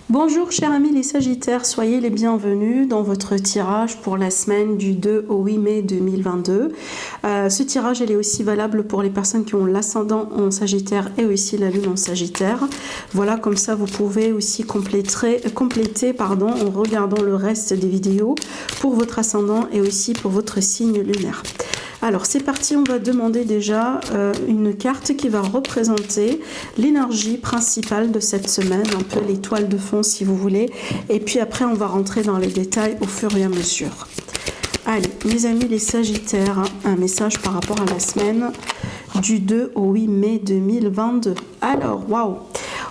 Bonjour chers amis les Sagittaires, soyez les bienvenus dans votre tirage pour la semaine du 2 au 8 mai 2022. Ce tirage elle est aussi valable pour les personnes qui ont l'ascendant en Sagittaire et aussi la lune en Sagittaire. Voilà, comme ça vous pouvez aussi compléter en regardant le reste des vidéos pour votre ascendant et aussi pour votre signe lunaire. Alors c'est parti, on va demander déjà une carte qui va représenter l'énergie principale de cette semaine, un peu l'étoile de fond si vous voulez, et puis après on va rentrer dans les détails au fur et à mesure. Allez, mes amis les Sagittaires, un message par rapport à la semaine du 2 au 8 mai 2022. Alors, waouh,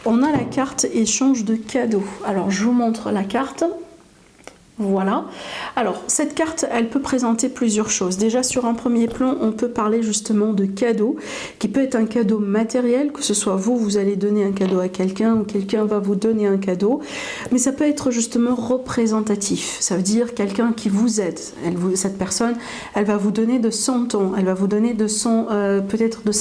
on a la carte échange de cadeaux. Alors je vous montre la carte. Voilà. Alors, cette carte, elle peut présenter plusieurs choses. Déjà, sur un premier plan, on peut parler justement de cadeau, qui peut être un cadeau matériel, que ce soit vous allez donner un cadeau à quelqu'un, ou quelqu'un va vous donner un cadeau. Mais ça peut être justement représentatif. Ça veut dire quelqu'un qui vous aide. Cette personne, elle va vous donner de son temps, elle va vous donner de son, peut-être de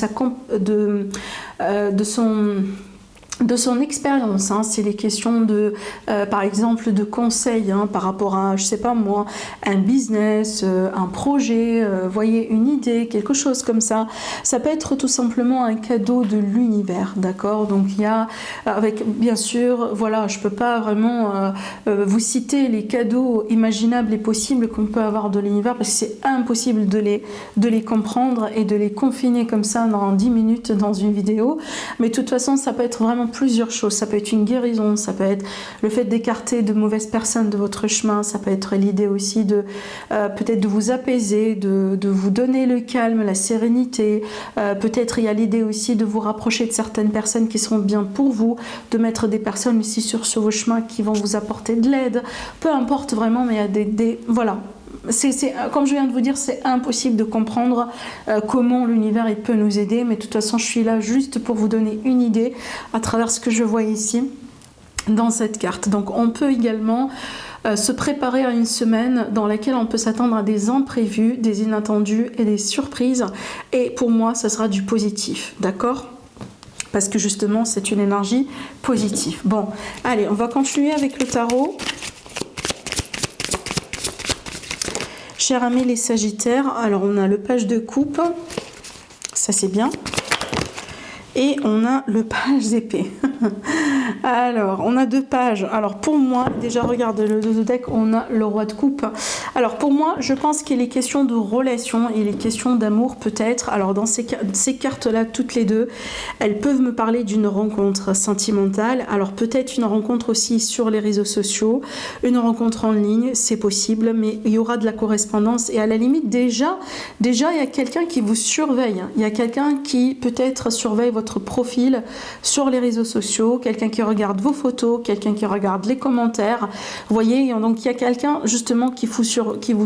son expérience, hein. C'est les questions de, par exemple, de conseils par rapport à, je sais pas moi, un business, un projet, voyez, une idée, quelque chose comme ça. Ça peut être tout simplement un cadeau de l'univers, d'accord? Donc il y a, avec, bien sûr, voilà, je peux pas vraiment vous citer les cadeaux imaginables et possibles qu'on peut avoir de l'univers parce que c'est impossible de les comprendre et de les confiner comme ça dans 10 minutes dans une vidéo. Mais de toute façon, ça peut être vraiment plusieurs choses. Ça peut être une guérison, ça peut être le fait d'écarter de mauvaises personnes de votre chemin, ça peut être l'idée aussi de peut-être de vous apaiser, de vous donner le calme, la sérénité. Peut-être il y a l'idée aussi de vous rapprocher de certaines personnes qui sont bien pour vous, de mettre des personnes aussi sur vos chemins qui vont vous apporter de l'aide. Peu importe vraiment, mais il y a voilà. Comme je viens de vous dire, c'est impossible de comprendre comment l'univers il peut nous aider, mais de toute façon je suis là juste pour vous donner une idée à travers ce que je vois ici dans cette carte. Donc on peut également se préparer à une semaine dans laquelle on peut s'attendre à des imprévus, des inattendus et des surprises, et pour moi ça sera du positif, d'accord ? Parce que justement c'est une énergie positive. Bon, allez, on va continuer avec le tarot. Chers amis les Sagittaires, alors on a le page de coupe, ça c'est bien, et on a le page d'épée. Alors, on a deux pages. Alors pour moi, déjà regarde le dos de deck, on a le roi de coupe. Alors pour moi, je pense qu'il est question de relation, il est question d'amour peut-être. Alors dans ces cartes-là, toutes les deux, elles peuvent me parler d'une rencontre sentimentale. Alors peut-être une rencontre aussi sur les réseaux sociaux, une rencontre en ligne, c'est possible, mais il y aura de la correspondance. Et à la limite, déjà il y a quelqu'un qui vous surveille. Il y a quelqu'un qui peut-être surveille votre profil sur les réseaux sociaux, quelqu'un qui regarde vos photos, quelqu'un qui regarde les commentaires. Vous voyez, donc il y a quelqu'un justement qui vous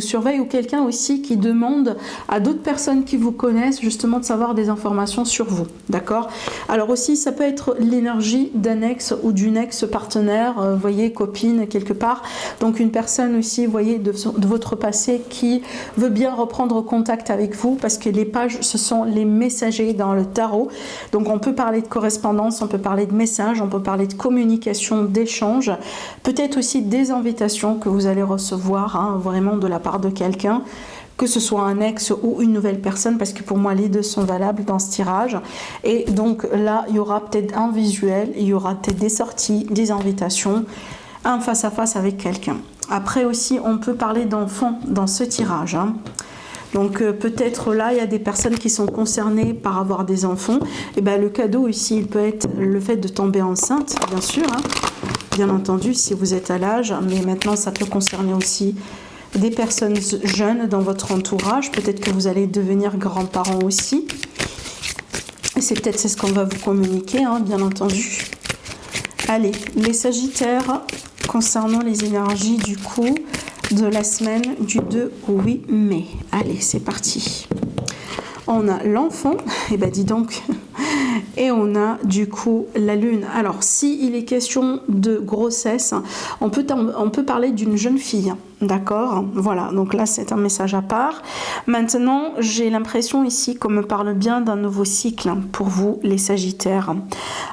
surveille, ou quelqu'un aussi qui demande à d'autres personnes qui vous connaissent justement de savoir des informations sur vous, d'accord? Alors aussi, ça peut être l'énergie d'un ex ou d'une ex-partenaire, vous voyez, copine quelque part. Donc une personne aussi, vous voyez, de votre passé qui veut bien reprendre contact avec vous, parce que les pages, ce sont les messagers dans le tarot. Donc on peut parler de correspondance, on peut parler de messages, on peut parler de communication, d'échange, peut-être aussi des invitations que vous allez recevoir vraiment de la part de quelqu'un, que ce soit un ex ou une nouvelle personne, parce que pour moi les deux sont valables dans ce tirage. Et donc là il y aura peut-être un visuel, il y aura peut-être des sorties, des invitations, un face à face avec quelqu'un. Après aussi on peut parler d'enfants dans ce tirage, Donc peut-être là, il y a des personnes qui sont concernées par avoir des enfants. Et ben le cadeau ici, il peut être le fait de tomber enceinte, bien sûr. Bien entendu, si vous êtes à l'âge. Mais maintenant, ça peut concerner aussi des personnes jeunes dans votre entourage. Peut-être que vous allez devenir grands-parents aussi. Et c'est peut-être ce qu'on va vous communiquer, bien entendu. Allez, les Sagittaires, concernant les énergies du coup de la semaine du 2 au 8 mai. Allez, c'est parti. On a l'enfant, et ben dis donc, Et on a du coup la lune. Alors si il est question de grossesse, on peut parler d'une jeune fille. D'accord, voilà, donc là c'est un message à part. Maintenant, j'ai l'impression ici qu'on me parle bien d'un nouveau cycle pour vous, les Sagittaires.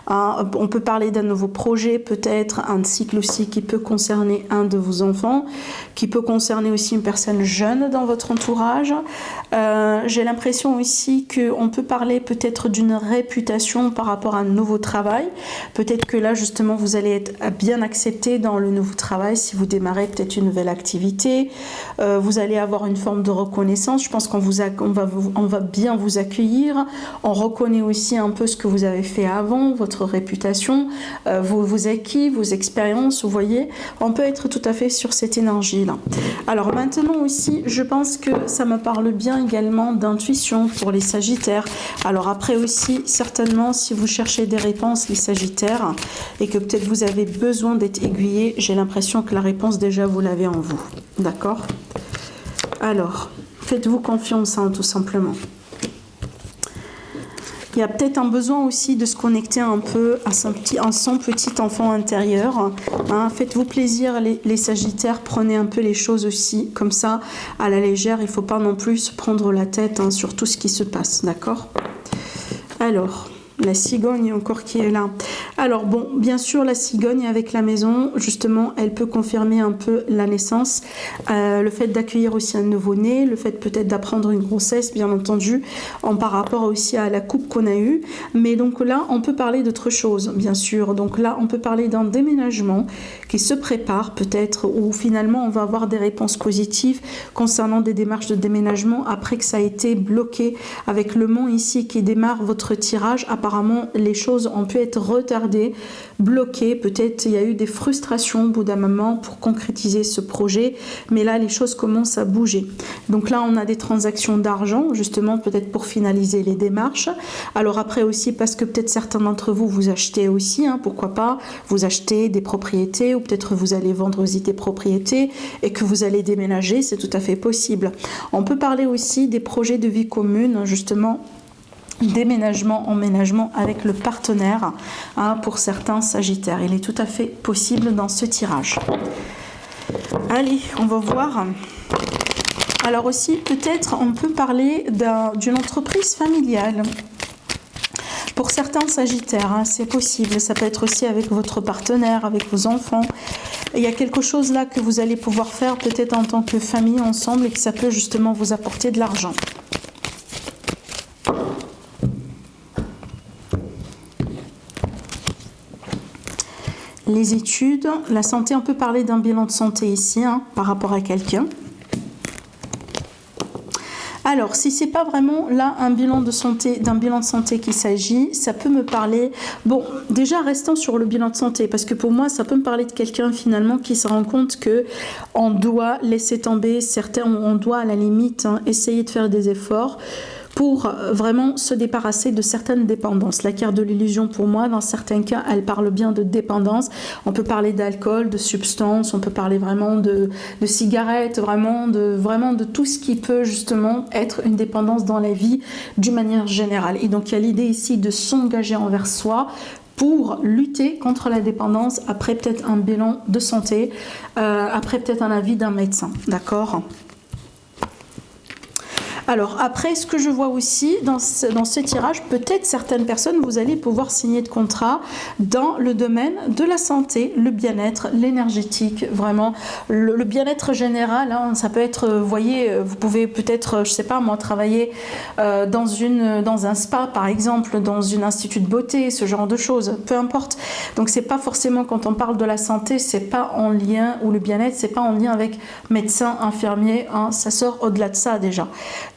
On peut parler d'un nouveau projet, peut-être un cycle aussi qui peut concerner un de vos enfants, qui peut concerner aussi une personne jeune dans votre entourage. J'ai l'impression aussi qu'on peut parler peut-être d'une réputation par rapport à un nouveau travail. Peut-être que là, justement, vous allez être bien accepté dans le nouveau travail si vous démarrez peut-être une nouvelle activité. Vous allez avoir une forme de reconnaissance. Je pense qu'on va bien vous accueillir. On reconnaît aussi un peu ce que vous avez fait avant, votre réputation, vos acquis, vos expériences. Vous voyez, on peut être tout à fait sur cette énergie-là. Alors maintenant aussi, je pense que ça me parle bien également d'intuition pour les Sagittaires. Alors après aussi, certainement, si vous cherchez des réponses, les Sagittaires, et que peut-être vous avez besoin d'être aiguillé, j'ai l'impression que la réponse déjà vous l'avez en vous. D'accord? Alors, faites-vous confiance, hein, tout simplement. Il y a peut-être un besoin aussi de se connecter un peu à son petit enfant intérieur. Hein. Faites-vous plaisir, les Sagittaires. Prenez un peu les choses aussi comme ça, à la légère. Il ne faut pas non plus se prendre la tête, hein, sur tout ce qui se passe. D'accord? Alors... la cigogne encore qui est là. Alors bon, bien sûr, la cigogne avec la maison, justement, elle peut confirmer un peu la naissance, le fait d'accueillir aussi un nouveau-né, le fait peut-être d'apprendre une grossesse, bien entendu, par rapport aussi à la coupe qu'on a eue. Mais donc là, on peut parler d'autre chose, bien sûr. Donc là, on peut parler d'un déménagement qui se prépare peut-être, où finalement, on va avoir des réponses positives concernant des démarches de déménagement après que ça a été bloqué avec le mont ici qui démarre votre tirage. Apparemment, les choses ont pu être retardées, bloquées. Peut-être il y a eu des frustrations au bout d'un moment pour concrétiser ce projet. Mais là, les choses commencent à bouger. Donc là, on a des transactions d'argent, justement, peut-être pour finaliser les démarches. Alors après aussi, parce que peut-être certains d'entre vous, vous achetez aussi, hein, pourquoi pas, vous achetez des propriétés ou peut-être vous allez vendre aussi des propriétés et que vous allez déménager, c'est tout à fait possible. On peut parler aussi des projets de vie commune, justement, déménagement, emménagement avec le partenaire, hein, pour certains Sagittaires. Il est tout à fait possible dans ce tirage. Allez, on va voir. Alors aussi, peut-être on peut parler d'une entreprise familiale. Pour certains Sagittaires, hein, c'est possible. Ça peut être aussi avec votre partenaire, avec vos enfants. Il y a quelque chose là que vous allez pouvoir faire peut-être en tant que famille ensemble et que ça peut justement vous apporter de l'argent. Les études, la santé, on peut parler d'un bilan de santé ici, hein, par rapport à quelqu'un. Alors, si c'est pas vraiment là un bilan de santé, d'un bilan de santé qu'il s'agit, ça peut me parler... Bon, déjà restons sur le bilan de santé, parce que pour moi, ça peut me parler de quelqu'un finalement qui se rend compte que on doit laisser tomber certains, on doit à la limite, hein, essayer de faire des efforts pour vraiment se débarrasser de certaines dépendances. La carte de l'illusion, pour moi, dans certains cas, elle parle bien de dépendance. On peut parler d'alcool, de substances, on peut parler vraiment de cigarettes, vraiment de tout ce qui peut justement être une dépendance dans la vie d'une manière générale. Et donc, il y a l'idée ici de s'engager envers soi pour lutter contre la dépendance après peut-être un bilan de santé, après peut-être un avis d'un médecin. D'accord ? Alors après, ce que je vois aussi dans ce tirage, peut-être certaines personnes, vous allez pouvoir signer de contrat dans le domaine de la santé, le bien-être, l'énergétique, vraiment le bien-être général, hein, ça peut être, vous voyez, vous pouvez peut-être, je sais pas moi, travailler dans un spa par exemple, dans un institut de beauté, ce genre de choses, peu importe. Donc c'est pas forcément, quand on parle de la santé, c'est pas en lien, ou le bien-être, c'est pas en lien avec médecin, infirmier, hein, ça sort au-delà de ça déjà.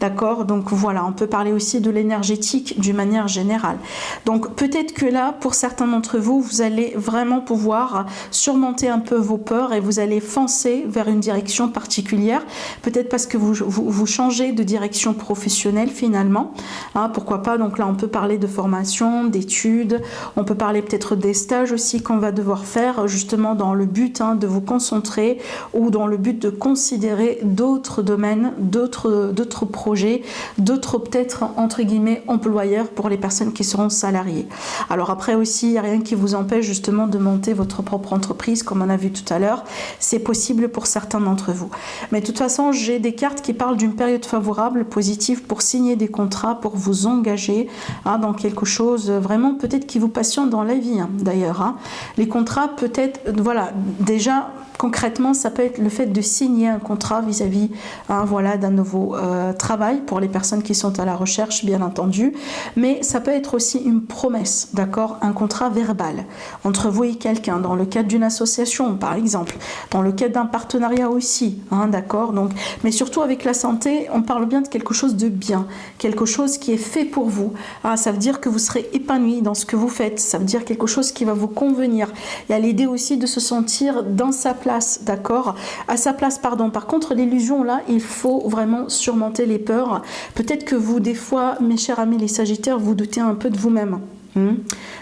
D'accord, donc voilà, on peut parler aussi de l'énergétique d'une manière générale. Donc peut-être que là, pour certains d'entre vous, vous allez vraiment pouvoir surmonter un peu vos peurs et vous allez foncer vers une direction particulière. Peut-être parce que vous changez de direction professionnelle finalement. Hein, pourquoi pas, donc là on peut parler de formation, d'études, on peut parler peut-être des stages aussi qu'on va devoir faire justement dans le but, hein, de vous concentrer ou dans le but de considérer d'autres domaines, d'autres projets projets, d'autres peut-être entre guillemets employeurs pour les personnes qui seront salariées. Alors après aussi, il n'y a rien qui vous empêche justement de monter votre propre entreprise comme on a vu tout à l'heure. C'est possible pour certains d'entre vous. Mais de toute façon, j'ai des cartes qui parlent d'une période favorable, positive pour signer des contrats, pour vous engager dans quelque chose vraiment peut-être qui vous passionne dans la vie d'ailleurs. Les contrats peut-être, voilà, déjà concrètement, ça peut être le fait de signer un contrat vis-à-vis voilà, d'un nouveau travail pour les personnes qui sont à la recherche, bien entendu. Mais ça peut être aussi une promesse, d'accord, un contrat verbal entre vous et quelqu'un, dans le cadre d'une association, par exemple, dans le cadre d'un partenariat aussi, d'accord. Donc, mais surtout avec la santé, on parle bien de quelque chose de bien, quelque chose qui est fait pour vous. Ça veut dire que vous serez épanoui dans ce que vous faites. Ça veut dire quelque chose qui va vous convenir. Il y a l'idée aussi de se sentir dans sa place, d'accord, à sa place, pardon. Par contre, l'illusion là, il faut vraiment surmonter les peurs. Peut-être que vous, des fois, mes chers amis les Sagittaires, vous doutez un peu de vous-même.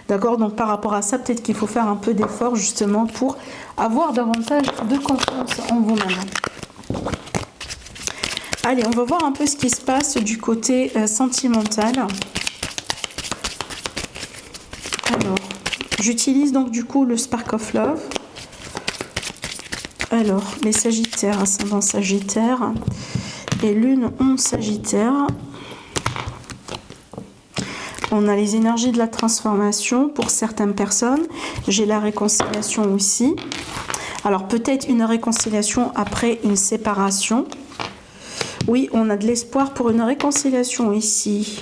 D'accord, donc par rapport à ça, peut-être qu'il faut faire un peu d'effort justement pour avoir davantage de confiance en vous-même. Allez, on va voir un peu ce qui se passe du côté sentimental. Alors, j'utilise donc du coup le Spark of Love. Alors, les Sagittaires, ascendant Sagittaire et Lune en Sagittaire. On a les énergies de la transformation pour certaines personnes. J'ai la réconciliation aussi. Alors, peut-être une réconciliation après une séparation. Oui, on a de l'espoir pour une réconciliation ici.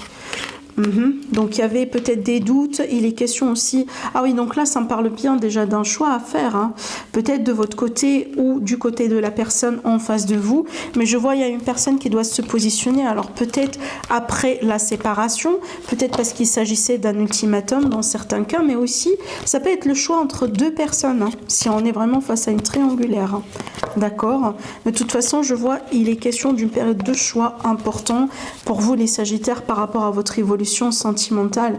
Donc il y avait peut-être des doutes, il est question aussi, ah oui, donc là ça me parle bien déjà d'un choix à faire, peut-être de votre côté ou du côté de la personne en face de vous, mais je vois il y a une personne qui doit se positionner, alors peut-être après la séparation, peut-être parce qu'il s'agissait d'un ultimatum dans certains cas, mais aussi ça peut être le choix entre deux personnes, si on est vraiment face à une triangulaire, d'accord. De toute façon, je vois il est question d'une période de choix important pour vous les Sagittaires par rapport à votre évolution sentimentale,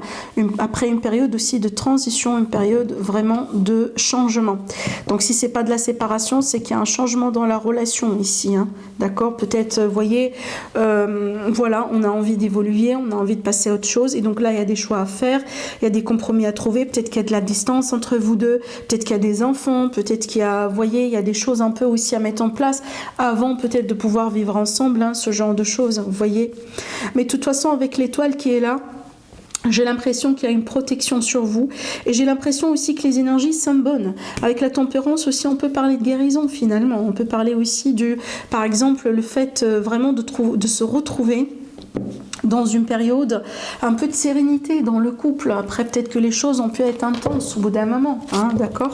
après une période aussi de transition, une période vraiment de changement. Donc si c'est pas de la séparation, c'est qu'il y a un changement dans la relation ici, d'accord. Peut-être, vous voyez, voilà, on a envie d'évoluer, on a envie de passer à autre chose, et donc là il y a des choix à faire, il y a des compromis à trouver, peut-être qu'il y a de la distance entre vous deux, peut-être qu'il y a des enfants, peut-être qu'il y a, vous voyez, il y a des choses un peu aussi à mettre en place avant peut-être de pouvoir vivre ensemble, ce genre de choses, vous voyez. Mais de toute façon, avec l'étoile qui est là, j'ai l'impression qu'il y a une protection sur vous, et j'ai l'impression aussi que les énergies sont bonnes. Avec la tempérance aussi, on peut parler de guérison finalement. On peut parler aussi du, par exemple, le fait vraiment de se retrouver dans une période un peu de sérénité dans le couple. Après, peut-être que les choses ont pu être intenses au bout d'un moment, d'accord.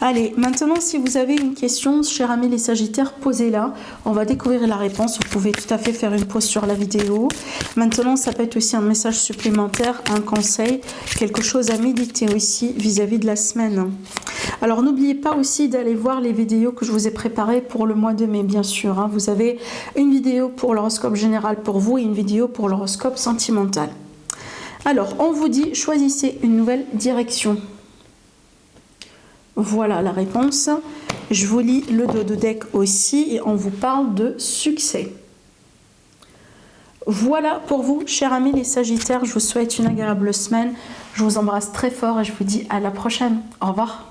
Allez, maintenant, si vous avez une question, chers amis les Sagittaires, posez-la. On va découvrir la réponse. Vous pouvez tout à fait faire une pause sur la vidéo. Maintenant, ça peut être aussi un message supplémentaire, un conseil, quelque chose à méditer aussi vis-à-vis de la semaine. Alors, n'oubliez pas aussi d'aller voir les vidéos que je vous ai préparées pour le mois de mai, bien sûr. Vous avez une vidéo pour l'horoscope général pour vous et une vidéo pour l'horoscope sentimental. Alors, on vous dit, choisissez une nouvelle direction. Voilà la réponse. Je vous lis le dos de deck aussi et on vous parle de succès. Voilà pour vous, chers amis les Sagittaires. Je vous souhaite une agréable semaine. Je vous embrasse très fort et je vous dis à la prochaine. Au revoir.